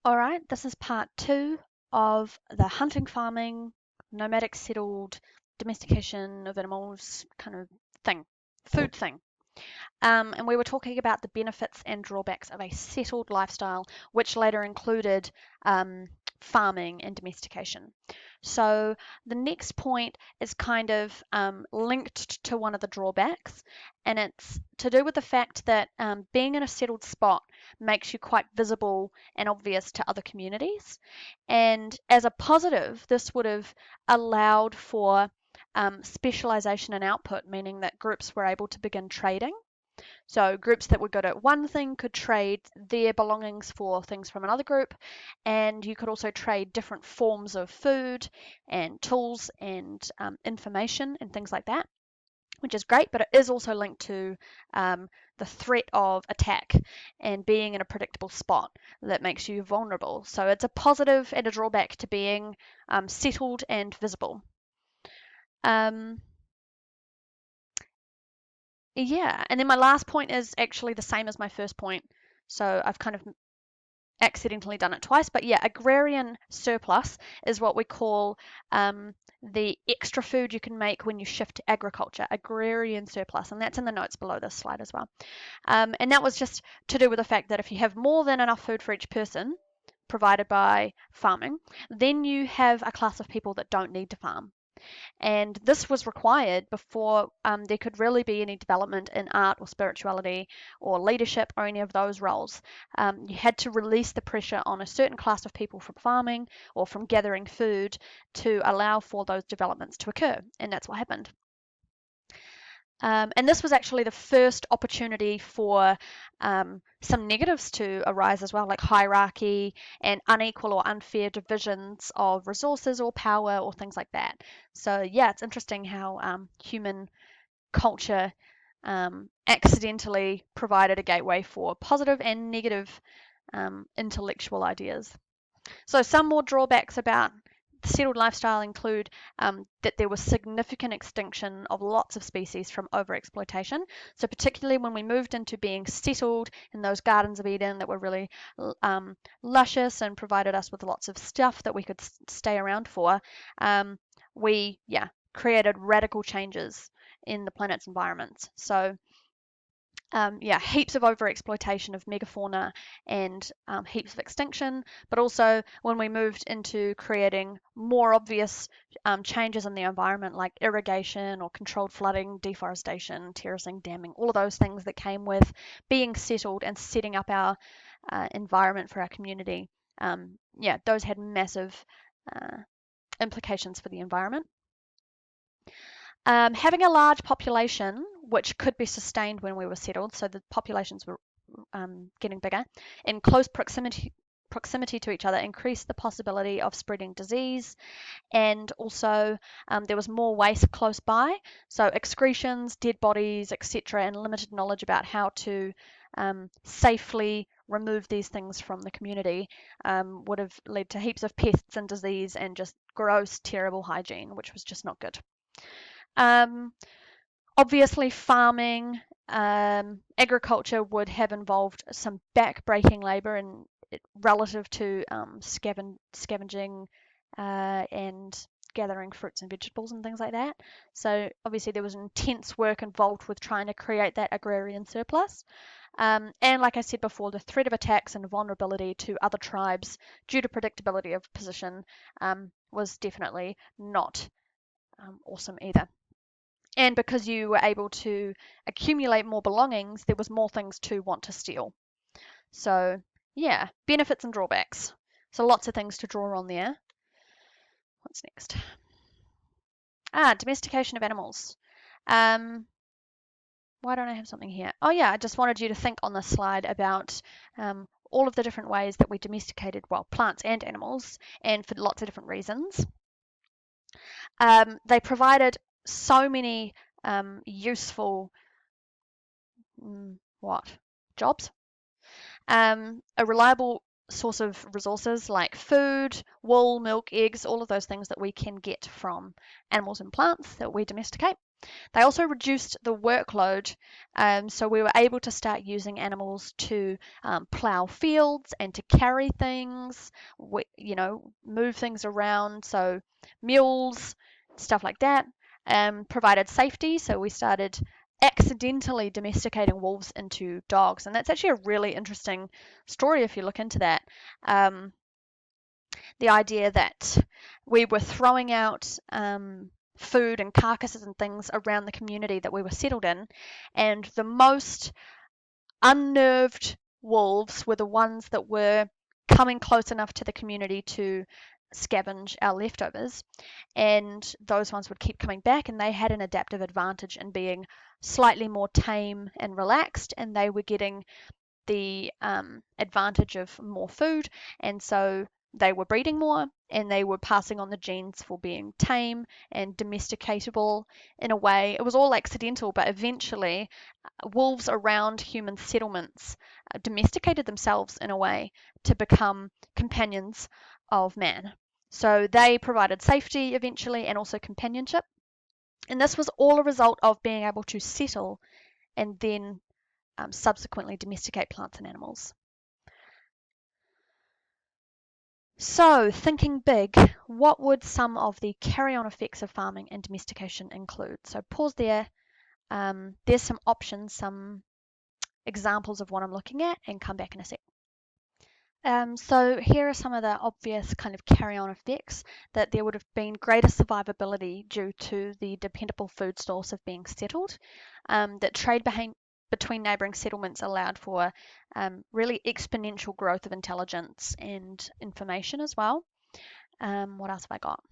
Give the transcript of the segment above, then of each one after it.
All right, this is part two of the hunting, farming, nomadic settled, domestication of animals kind of thing, food thing. And we were talking about the benefits and drawbacks of a settled lifestyle, which later included um, farming and domestication. So the next point is kind of linked to one of the drawbacks, and it's to do with the fact that being in a settled spot makes you quite visible and obvious to other communities. And as a positive, this would have allowed for specialization and output, meaning that groups were able to begin trading. So groups that were good at one thing could trade their belongings for things from another group, and you could also trade different forms of food and tools and information and things like that, which is great, but it is also linked to the threat of attack and being in a predictable spot that makes you vulnerable. So it's a positive and a drawback to being settled and visible. Um, yeah, and then my last point is actually the same as my first point. So I've kind of accidentally done it twice, but yeah, agrarian surplus is what we call the extra food you can make when you shift to agriculture, agrarian surplus, and that's in the notes below this slide as well. And that was just to do with the fact that if you have more than enough food for each person provided by farming, then you have a class of people that don't need to farm. And this was required before there could really be any development in art or spirituality or leadership or any of those roles. You had to release the pressure on a certain class of people from farming or from gathering food to allow for those developments to occur. And that's what happened. And this was actually the first opportunity for some negatives to arise as well, like hierarchy and unequal or unfair divisions of resources or power or things like that. So, yeah, it's interesting how human culture accidentally provided a gateway for positive and negative intellectual ideas. So, some more drawbacks about the settled lifestyle include that there was significant extinction of lots of species from overexploitation. So, particularly when we moved into being settled in those gardens of Eden that were really luscious and provided us with lots of stuff that we could stay around for, we, yeah, created radical changes in the planet's environments. So, yeah, heaps of overexploitation of megafauna and heaps of extinction. But also, when we moved into creating more obvious changes in the environment, like irrigation or controlled flooding, deforestation, terracing, damming, all of those things that came with being settled and setting up our environment for our community, yeah, those had massive uh, implications for the environment. Having a large population, which could be sustained when we were settled, so the populations were getting bigger, in close proximity to each other increased the possibility of spreading disease, and also there was more waste close by, so excretions, dead bodies, etc., and limited knowledge about how to safely remove these things from the community would have led to heaps of pests and disease and just gross, terrible hygiene, which was just not good. Um, Obviously, farming, agriculture would have involved some back-breaking labour and relative to scavenging and gathering fruits and vegetables and things like that. So obviously there was intense work involved with trying to create that agrarian surplus. And like I said before, the threat of attacks and vulnerability to other tribes due to predictability of position was definitely not awesome either. And because you were able to accumulate more belongings, there was more things to want to steal. So, yeah, benefits and drawbacks. So, lots of things to draw on there. What's next? Domestication of animals. Um, why don't I have something here? Oh, yeah, I just wanted you to think on this slide about all of the different ways that we domesticated, well, plants and animals, and for lots of different reasons. They provided so many useful what jobs, a reliable source of resources like food, wool, milk, eggs, all of those things that we can get from animals and plants that we domesticate. They also reduced the workload, so we were able to start using animals to plow fields and to carry things, move things around. So mules, stuff like that, provided safety. So we started accidentally domesticating wolves into dogs, and that's actually a really interesting story if you look into that. The idea that we were throwing out food and carcasses and things around the community that we were settled in, and the most unnerved wolves were the ones that were coming close enough to the community to scavenge our leftovers, and those ones would keep coming back, and they had an adaptive advantage in being slightly more tame and relaxed, and they were getting the advantage of more food, and so they were breeding more and they were passing on the genes for being tame and domesticatable in a way. It was all accidental, but eventually wolves around human settlements domesticated themselves in a way to become companions of man. So they provided safety eventually and also companionship. And this was all a result of being able to settle and then subsequently domesticate plants and animals. So, thinking big, what would some of the carry-on effects of farming and domestication include? So pause there. There's some options, some examples of what I'm looking at, and come back in a sec. So here are some of the obvious kind of carry-on effects: that there would have been greater survivability due to the dependable food source of being settled, that trade between neighbouring settlements allowed for really exponential growth of intelligence and information as well. What else have I got?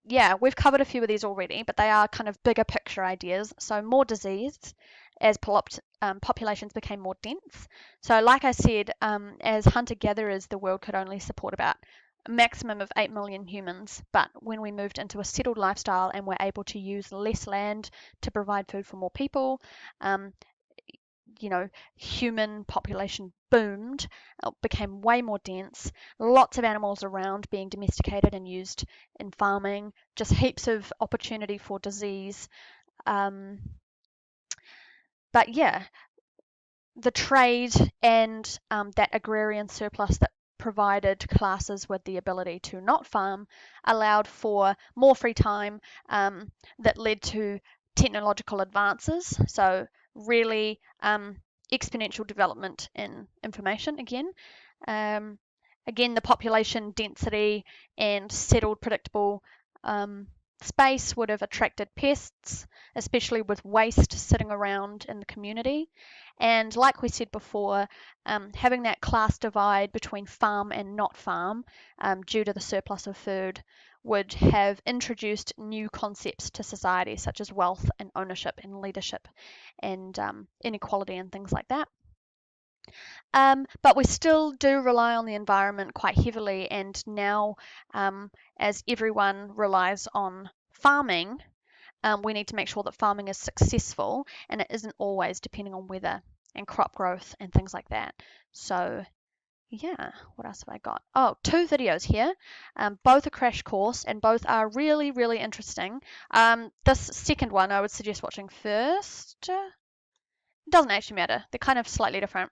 Yeah, we've covered a few of these already, but they are kind of bigger picture ideas. So more disease as populations became more dense. So like I said, as hunter-gatherers, the world could only support about a maximum of 8 million humans. But when we moved into a settled lifestyle and were able to use less land to provide food for more people, human population boomed, became way more dense, lots of animals around being domesticated and used in farming, just heaps of opportunity for disease. But yeah, the trade and that agrarian surplus that provided classes with the ability to not farm allowed for more free time, that led to technological advances. So really exponential development in information again. Again, the population density and settled, predictable space would have attracted pests, especially with waste sitting around in the community. And like we said before, having that class divide between farm and not farm, due to the surplus of food, would have introduced new concepts to society, such as wealth and ownership and leadership and inequality and things like that. But we still do rely on the environment quite heavily, and now, as everyone relies on farming, we need to make sure that farming is successful, and it isn't always depending on weather and crop growth and things like that. So yeah, what else have I got? Oh, two videos here, both a crash course, and both are really, really interesting. This second one I would suggest watching first. It doesn't actually matter. They're kind of slightly different.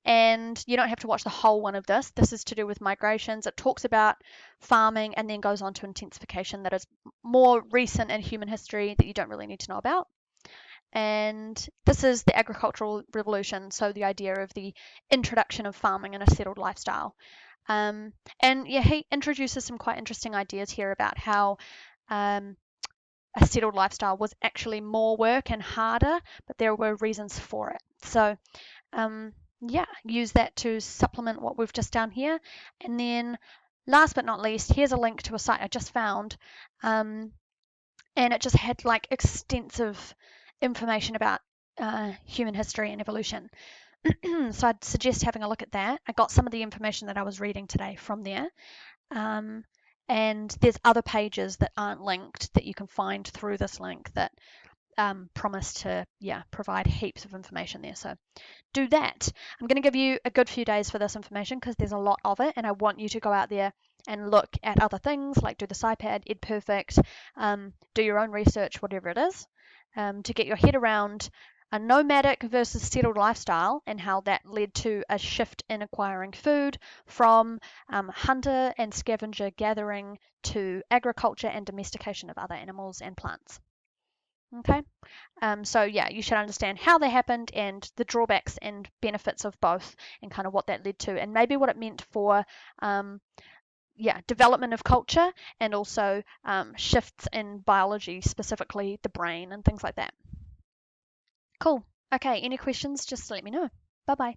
And you don't have to watch the whole one of this. This is to do with migrations. It talks about farming and then goes on to intensification that is more recent in human history that you don't really need to know about. And this is the agricultural revolution, so the idea of the introduction of farming in a settled lifestyle. And yeah, he introduces some quite interesting ideas here about how a settled lifestyle was actually more work and harder, but there were reasons for it. So yeah, use that to supplement what we've just done here. And then last but not least, here's a link to a site I just found, and it just had like extensive information about human history and evolution. So I'd suggest having a look at that. I got some of the information that I was reading today from there. And there's other pages that aren't linked that you can find through this link that promise to provide heaps of information there. So do that. I'm going to give you a good few days for this information because there's a lot of it, and I want you to go out there and look at other things like do the SciPad, EdPerfect, do your own research, whatever it is, to get your head around a nomadic versus settled lifestyle and how that led to a shift in acquiring food from hunter and scavenger gathering to agriculture and domestication of other animals and plants. Okay, so yeah, you should understand how they happened and the drawbacks and benefits of both, and kind of what that led to, and maybe what it meant for development of culture and also shifts in biology, specifically the brain and things like that. Cool. Okay, any questions? Just let me know. Bye bye.